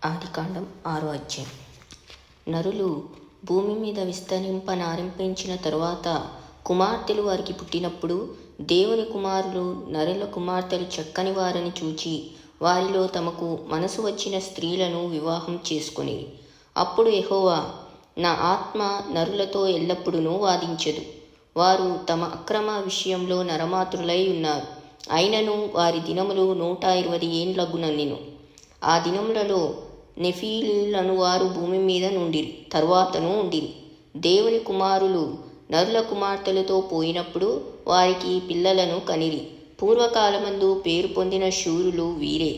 ఆదికాండం 6వ అధ్యాయం. నరులు భూమి మీద విస్తరింపనారంభించిన తరువాత కుమార్తెలు వారికి పుట్టినప్పుడు దేవుని కుమారులు నరుల కుమార్తెలు చక్కని వారని చూచి వారిలో తమకు మనసు వచ్చిన స్త్రీలను వివాహం చేసుకొని, అప్పుడు యెహోవా, నా ఆత్మ నరులతో ఎల్లప్పుడూ వాదించదు. వారు తమ అక్రమ విషయంలో నరమాతృలై ఉన్నారు. అయినను వారి దినములు 120 ఏండ్లగునెను. ఆ దినములలో నెఫీలీలను వారు భూమి మీద నుండిరి, తరువాతను ఉండిరి. దేవుని కుమారులు నరుల కుమార్తెలతో పోయినప్పుడు వారికి పిల్లలను కనిరి. పూర్వకాలమందు పేరు పొందిన శూరులు వీరే.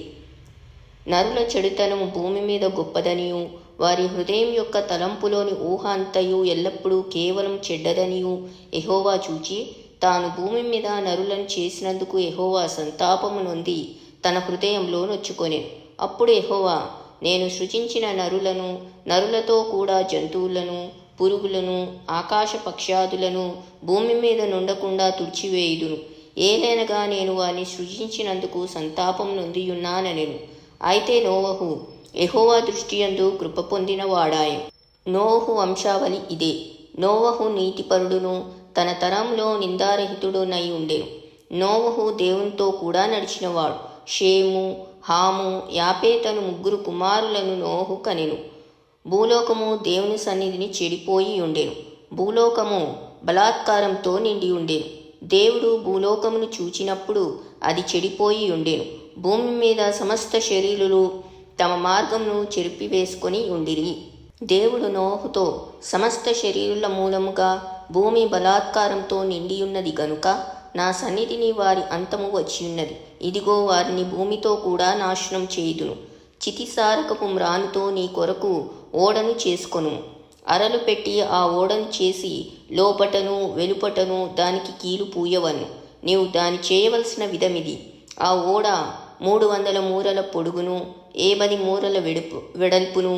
నరుల చెడుతనము భూమి మీద గొప్పదనియు, వారి హృదయం యొక్క తలంపులోని ఊహ అంతయు ఎల్లప్పుడూ కేవలం చెడ్డదనియు యెహోవా చూచి, తాను భూమి మీద నరులను చేసినందుకు యెహోవా సంతాపము నొంది తన హృదయంలో నొచ్చుకొనెను. అప్పుడు యెహోవా, నేను సృజించిన నరులను, నరులతో కూడా జంతువులను, పురుగులను, ఆకాశ పక్షాదులను భూమి మీద నుండకుండా తుడిచివేయుదును. ఏలైనగా నేను వారిని సృజించినందుకు సంతాపం నొందియున్నానెను. అయితే నోవహు యెహోవా దృష్టియందు కృప పొందిన వాడాయె. నోవహు వంశావళి ఇదే. నోవహు నీతిపరుడును తన తరంలో నిందారహితుడునై ఉండెను. నోవహు దేవునితో కూడా నడిచినవాడు. షేము, హాము, యాపేతను 3 కుమారులను నోవహు కనెను. భూలోకము దేవుని సన్నిధిని చెడిపోయి ఉండెను. భూలోకము బలాత్కారంతో నిండి ఉండెను. దేవుడు భూలోకమును చూచినప్పుడు అది చెడిపోయి ఉండెను. భూమి మీద సమస్త శరీరులు తమ మార్గమును చెరిపివేసుకొని ఉండిరి. దేవుడు నోవహుతో, సమస్త శరీరుల మూలముగా భూమి బలాత్కారంతో నిండియున్నది గనుక నా సన్నిధిని వారి అంతము వచ్చియున్నది. ఇదిగో, వారిని భూమితో కూడా నాశనం చేయుదును. చితిసారకపు మ్రానుతో నీ కొరకు ఓడను చేసుకొనుము. అరలు పెట్టి ఆ ఓడను చేసి లోపటను వెలుపటను దానికి కీలు పూయవను. నీవు దాని చేయవలసిన విధమిది. ఆ ఓడ 300 మూరల పొడుగును, 50 మూరల వెడల్పును,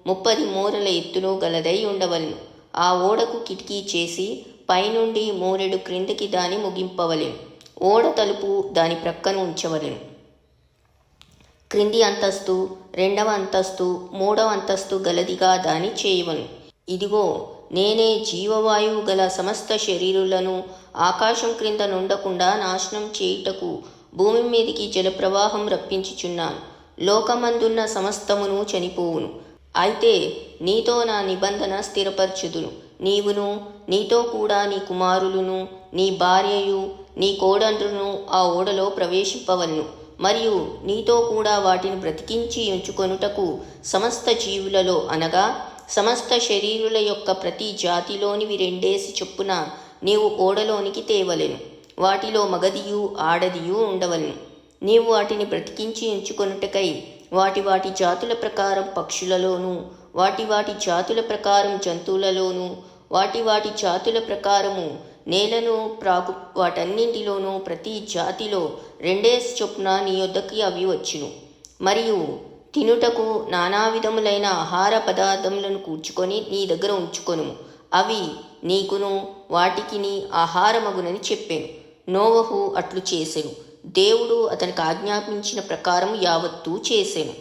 30 మూరల ఎత్తును గలదై ఉండవలను. ఆ ఓడకు కిటికీ చేసి పైనుండి మూరెడు క్రిందికి దాని ముగింపవలెను. ఓడ తలుపు దాని ప్రక్కన ఉంచవలెను. క్రింది అంతస్తు, 2వ అంతస్తు, 3వ అంతస్తు గలదిగా దాని చేయవను. ఇదిగో, నేనే జీవవాయువు గల సమస్త శరీరులను ఆకాశం క్రింద నుండకుండా నాశనం చేయుటకు భూమి మీదికి జలప్రవాహం రప్పించుచున్నాను. లోకమందున్న సమస్తమును చనిపోవును. అయితే నీతో నా నిబంధన స్థిరపరచుదును. నీవును, నీతో కూడా నీ కుమారులును, నీ భార్యయు, నీ కోడండ్రును ఆ ఓడలో ప్రవేశింపవలను. మరియు నీతో కూడా వాటిని బ్రతికించి ఉంచుకొనుటకు సమస్త జీవులలో, అనగా సమస్త శరీరుల యొక్క ప్రతి జాతిలోనివి 2 చొప్పున నీవు ఓడలోనికి తేవలెను. వాటిలో మగదియు ఆడదియు ఉండవలను. నీవు వాటిని బ్రతికించి ఉంచుకొనుటకై వాటి జాతుల ప్రకారం పక్షులలోను, వాటి జాతుల ప్రకారం జంతువులలోను, వాటి జాతుల ప్రకారము నేలను ప్రాకు వాటన్నింటిలోనూ ప్రతి జాతిలో 2 చొప్పున నీ యొద్దకి అవి వచ్చును. మరియు తినుటకు నానా విధములైన ఆహార పదార్థములను కూర్చుకొని నీ దగ్గర ఉంచుకొనుము. అవి నీకును వాటికిని ఆహారమగునని చెప్పాను. నోవహు అట్లు చేసెను. దేవుడు అతనికి ఆజ్ఞాపించిన ప్రకారం యావత్తూ చేసెను.